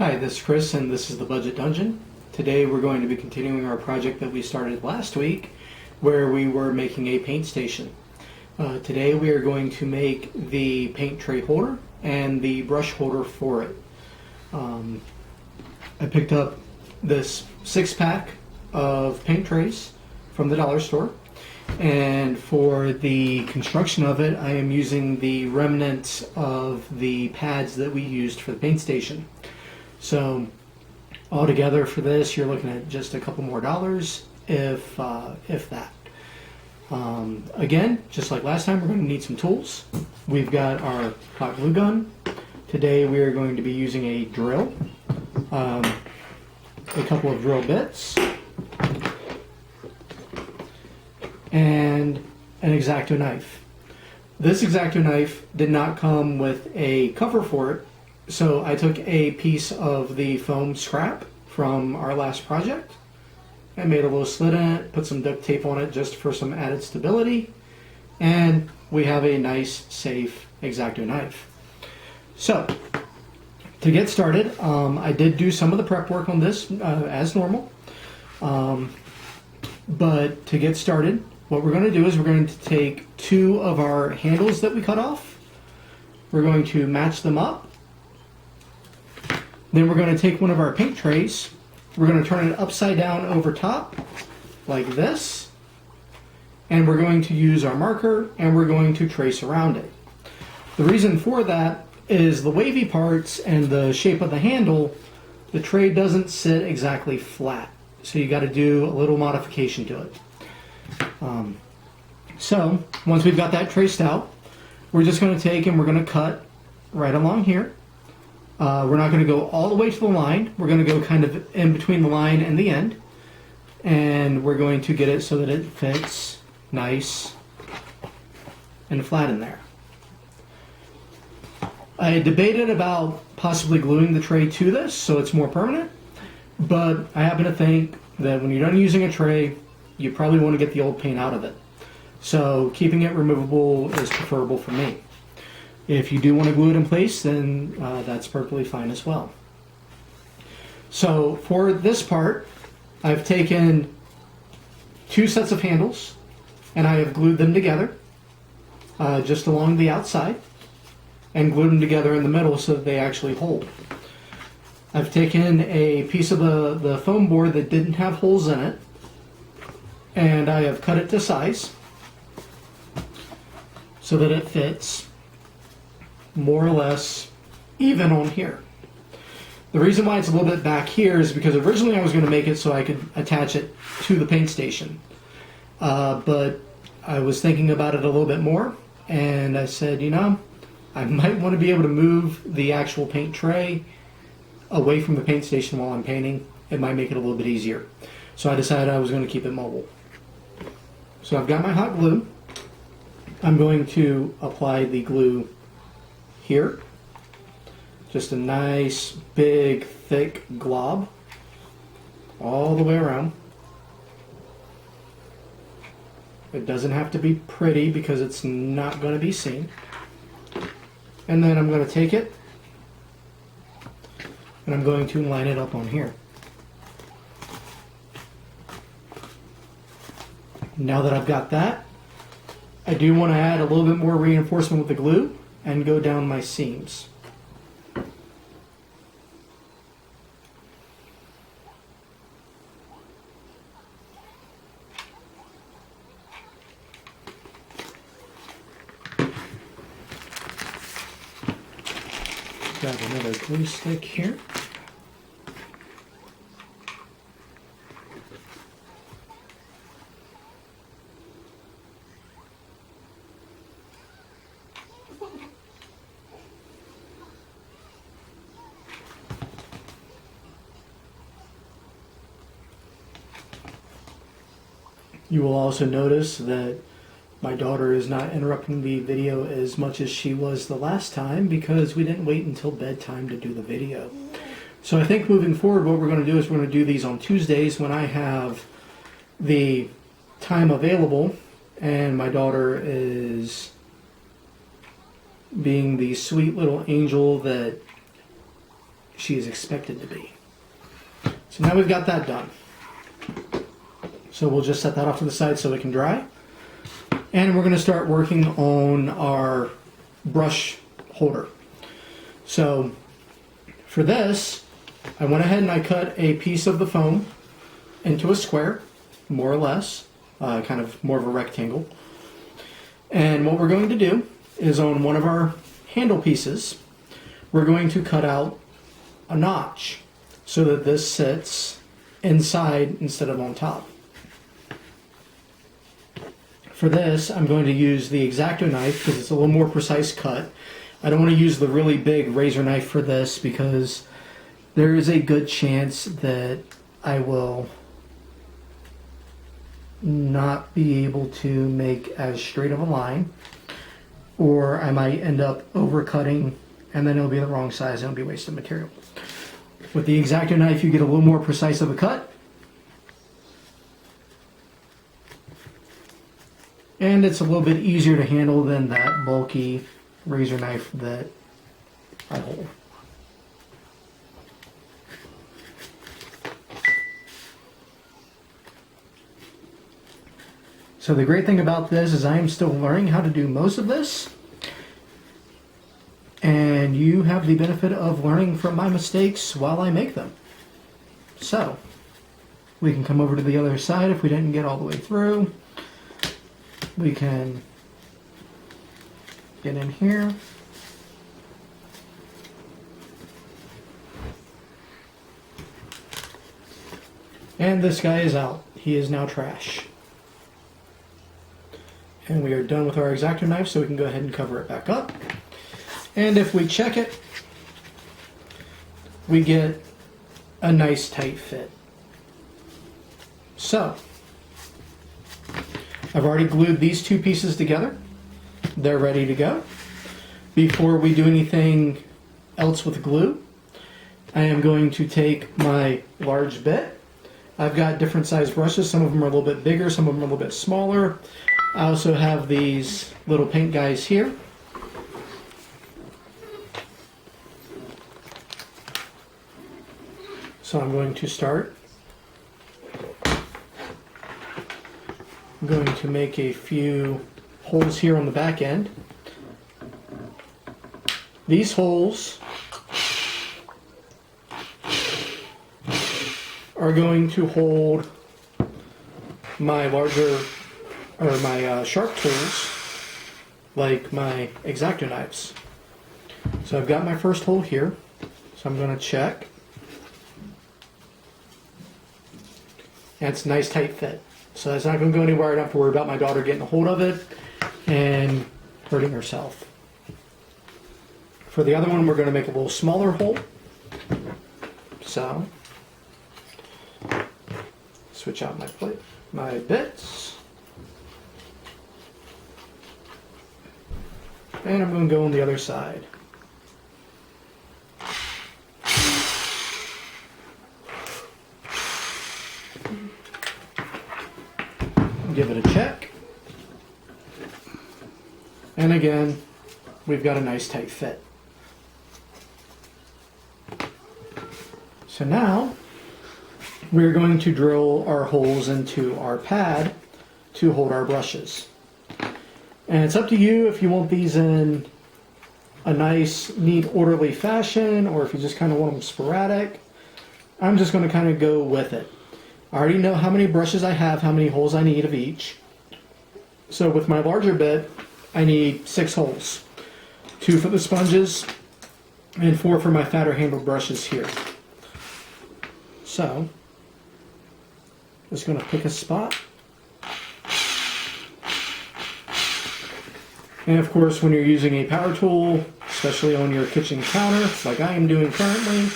Hi, this is Chris and this is the Budget Dungeon. Today we're going to be continuing our project that we started last week where we were making a paint station. Today we are going to make the paint tray holder and the brush holder for it. I picked up this 6-pack of paint trays from the dollar store, and for the construction of it I am using the remnants of the pads that we used for the paint station. So altogether for this, you're looking at just a couple more dollars, if that. Again, just like last time, we're going to need some tools. We've got our hot glue gun. Today we are going to be using a drill, a couple of drill bits, and an X-Acto knife. This X-Acto knife did not come with a cover for it, so I took a piece of the foam scrap from our last project and made a little slit in it, put some duct tape on it just for some added stability, and we have a nice, safe X-Acto knife. So, to get started, I did do some of the prep work on this as normal, but to get started, what we're going to do is we're going to take two of our handles that we cut off, we're going to match them up. Then we're going to take one of our paint trays, we're going to turn it upside down over top, like this, and we're going to use our marker and we're going to trace around it. The reason for that is the wavy parts and the shape of the handle, the tray doesn't sit exactly flat, so you got to do a little modification to it. So once we've got that traced out, we're just going to take and we're going to cut right along here. We're not going to go all the way to the line. We're going to go kind of in between the line and the end. And we're going to get it so that it fits nice and flat in there. I debated about possibly gluing the tray to this so it's more permanent. But I happen to think that when you're done using a tray, you probably want to get the old paint out of it. So keeping it removable is preferable for me. If you do want to glue it in place, then that's perfectly fine as well. So for this part, I've taken two sets of handles and I have glued them together just along the outside and glued them together in the middle so that they actually hold. I've taken a piece of the foam board that didn't have holes in it and I have cut it to size so that it fits more or less even on here. The reason why it's a little bit back here is because originally I was going to make it so I could attach it to the paint station. But I was thinking about it a little bit more and I said, you know, I might want to be able to move the actual paint tray away from the paint station while I'm painting. It might make it a little bit easier. So I decided I was going to keep it mobile. So I've got my hot glue. I'm going to apply the glue here. Just a nice, big, thick glob all the way around. It doesn't have to be pretty because it's not going to be seen. And then I'm going to take it and I'm going to line it up on here. Now that I've got that, I do want to add a little bit more reinforcement with the glue and go down my seams. Grab another glue stick here. You will also notice that my daughter is not interrupting the video as much as she was the last time because we didn't wait until bedtime to do the video. So I think moving forward what we're going to do is we're going to do these on Tuesdays when I have the time available and my daughter is being the sweet little angel that she is expected to be. So now we've got that done. So we'll just set that off to the side so it can dry. And we're going to start working on our brush holder. So for this, I went ahead and I cut a piece of the foam into a square, more or less, kind of more of a rectangle. And what we're going to do is on one of our handle pieces, we're going to cut out a notch so that this sits inside instead of on top. For this, I'm going to use the X-Acto knife because it's a little more precise cut. I don't want to use the really big razor knife for this because there is a good chance that I will not be able to make as straight of a line, or I might end up overcutting and then it'll be the wrong size and it'll be wasted material. With the X-Acto knife, you get a little more precise of a cut, and it's a little bit easier to handle than that bulky razor knife that I hold. So the great thing about this is I am still learning how to do most of this, and you have the benefit of learning from my mistakes while I make them. So we can come over to the other side if we didn't get all the way through. We can get in here. And this guy is out. He is now trash. And we are done with our X-Acto knife, so we can go ahead and cover it back up. And if we check it, we get a nice tight fit. So, I've already glued these two pieces together. They're ready to go. Before we do anything else with glue, I am going to take my large bit. I've got different size brushes. Some of them are a little bit bigger, some of them are a little bit smaller. I also have these little paint guys here. So I'm going to start. I'm going to make a few holes here on the back end. These holes are going to hold my larger or my sharp tools, like my X-Acto knives. So I've got my first hole here, so I'm going to check. And it's a nice tight fit. So it's not going to go anywhere. I don't have to worry about my daughter getting a hold of it and hurting herself. For the other one, we're going to make a little smaller hole. So, switch out my bits. And I'm going to go on the other side. Give it a check. And again, we've got a nice tight fit. So now, we're going to drill our holes into our pad to hold our brushes. And it's up to you if you want these in a nice, neat, orderly fashion, or if you just kind of want them sporadic. I'm just going to kind of go with it. I already know how many brushes I have, how many holes I need of each. So with my larger bit, I need 6 holes. 2 for the sponges, and 4 for my fatter handled brushes here. So, just going to pick a spot. And of course, when you're using a power tool, especially on your kitchen counter, like I am doing currently,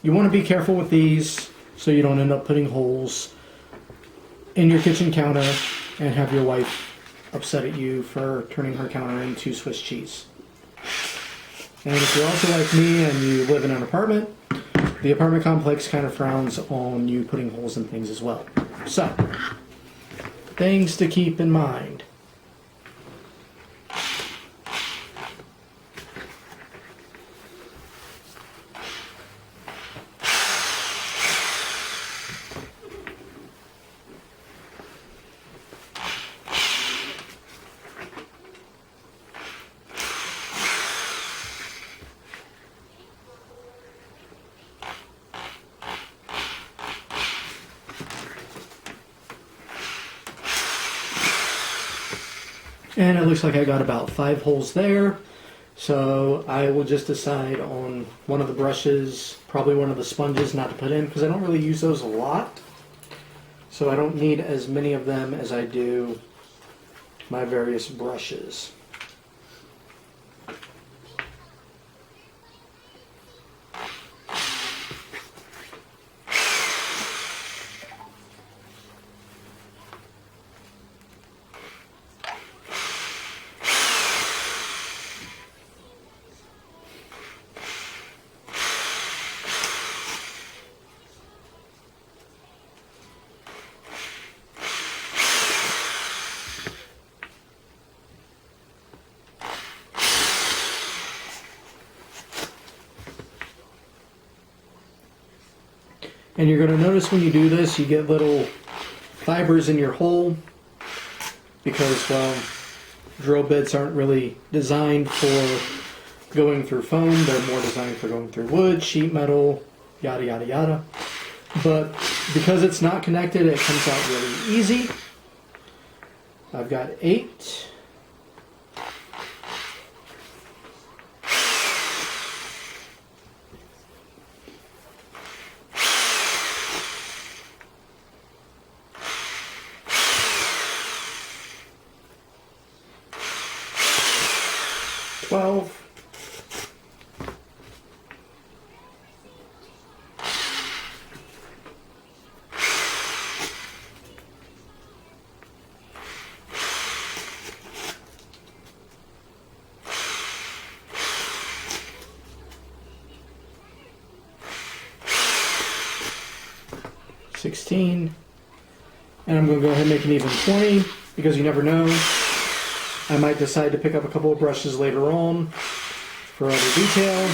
you want to be careful with these so you don't end up putting holes in your kitchen counter and have your wife upset at you for turning her counter into Swiss cheese. And if you're also like me and you live in an apartment, the apartment complex kind of frowns on you putting holes in things as well. So, things to keep in mind. And it looks like I got about 5 holes there. So I will just decide on one of the brushes, probably one of the sponges not to put in, because I don't really use those a lot. So I don't need as many of them as I do my various brushes. And you're going to notice when you do this, you get little fibers in your hole because, well, drill bits aren't really designed for going through foam. They're more designed for going through wood, sheet metal, yada, yada, yada. But because it's not connected, it comes out really easy. I've got 8. $16, and I'm going to go ahead and make an even 20 because you never know. I might decide to pick up a couple of brushes later on for other detail,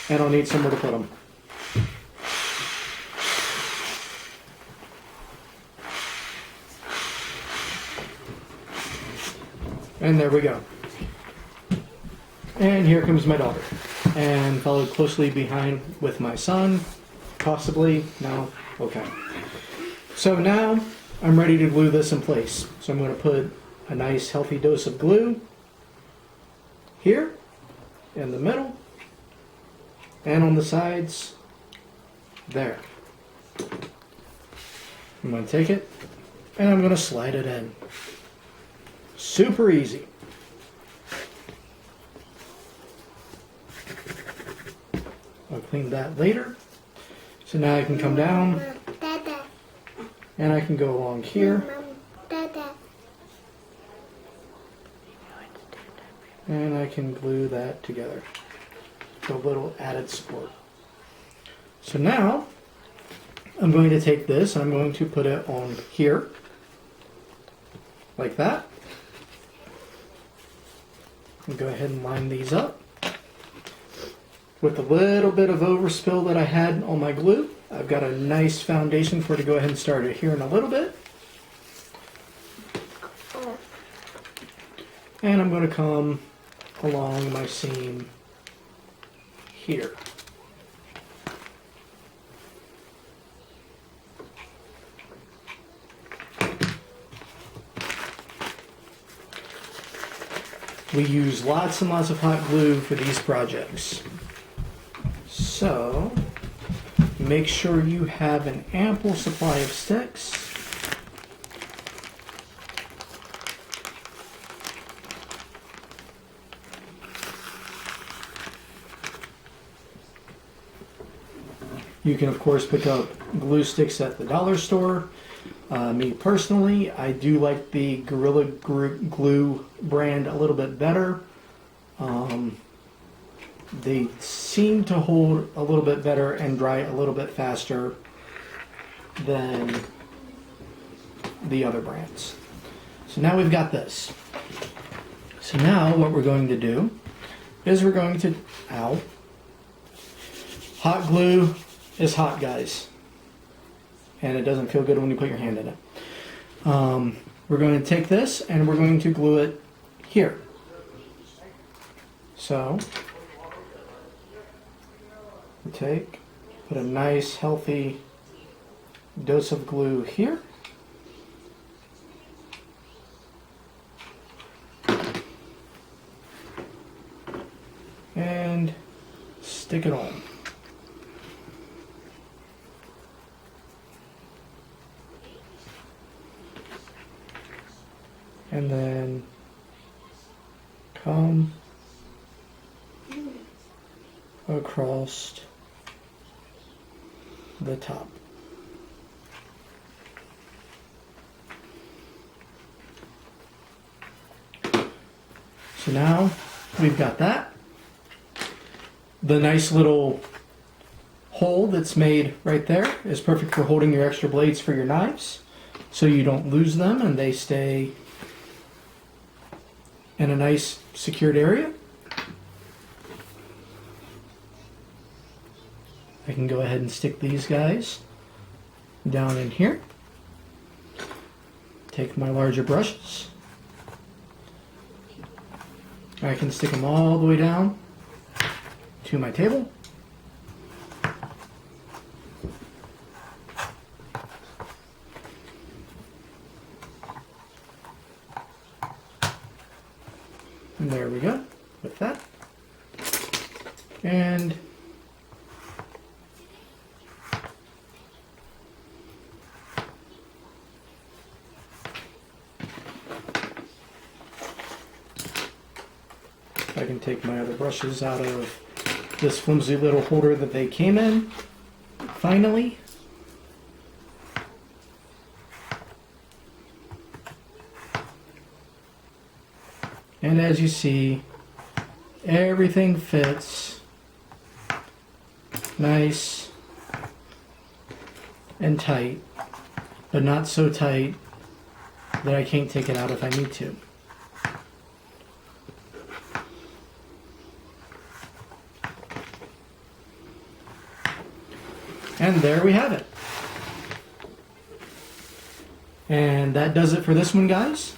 and I'll need somewhere to put them. And there we go. And here comes my daughter, and followed closely behind with my son, possibly. No? Okay. So now I'm ready to glue this in place. So I'm going to put a nice healthy dose of glue here in the middle and on the sides there. I'm going to take it and I'm going to slide it in. Super easy. I'll clean that later. So now I can come down and I can go along here and I can glue that together for a little added support. So now I'm going to take this and I'm going to put it on here like that. And go ahead and line these up. With a little bit of overspill that I had on my glue, I've got a nice foundation for it to go ahead and start adhering a little bit. And I'm going to come along my seam here. We use lots and lots of hot glue for these projects. So, make sure you have an ample supply of sticks. You can of course pick up glue sticks at the dollar store. Me personally, I do like the Gorilla Glue brand a little bit better. They seem to hold a little bit better and dry a little bit faster than the other brands. So now we've got this. So now what we're going to do is we're going to, hot glue is hot, guys. And it doesn't feel good when you put your hand in it. We're going to take this and we're going to glue it here. So, we put a nice healthy dose of glue here. and stick it on. And then come across the top. So now we've got that. The nice little hole that's made right there is perfect for holding your extra blades for your knives, so you don't lose them and they stay in a nice secured area. I can go ahead and stick these guys down in here. Take my larger brushes. I can stick them all the way down to my table. And there we go with that. And I can take my other brushes out of this flimsy little holder that they came in, finally. And as you see, everything fits nice and tight, but not so tight that I can't take it out if I need to. And there we have it. And that does it for this one, guys.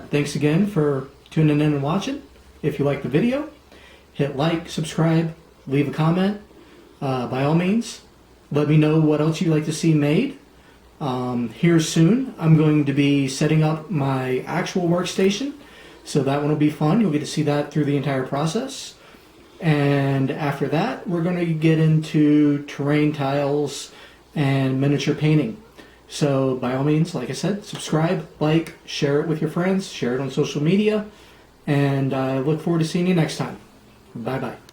Thanks again for tuning in and watching. If you like the video, hit like, subscribe, leave a comment. By all means, let me know what else you'd like to see made. Here soon, I'm going to be setting up my actual workstation. So that one will be fun. You'll get to see that through the entire process. And after that, we're going to get into terrain tiles and miniature painting. So by all means, like I said, subscribe, like, share it with your friends, share it on social media, and I look forward to seeing you next time. Bye-bye.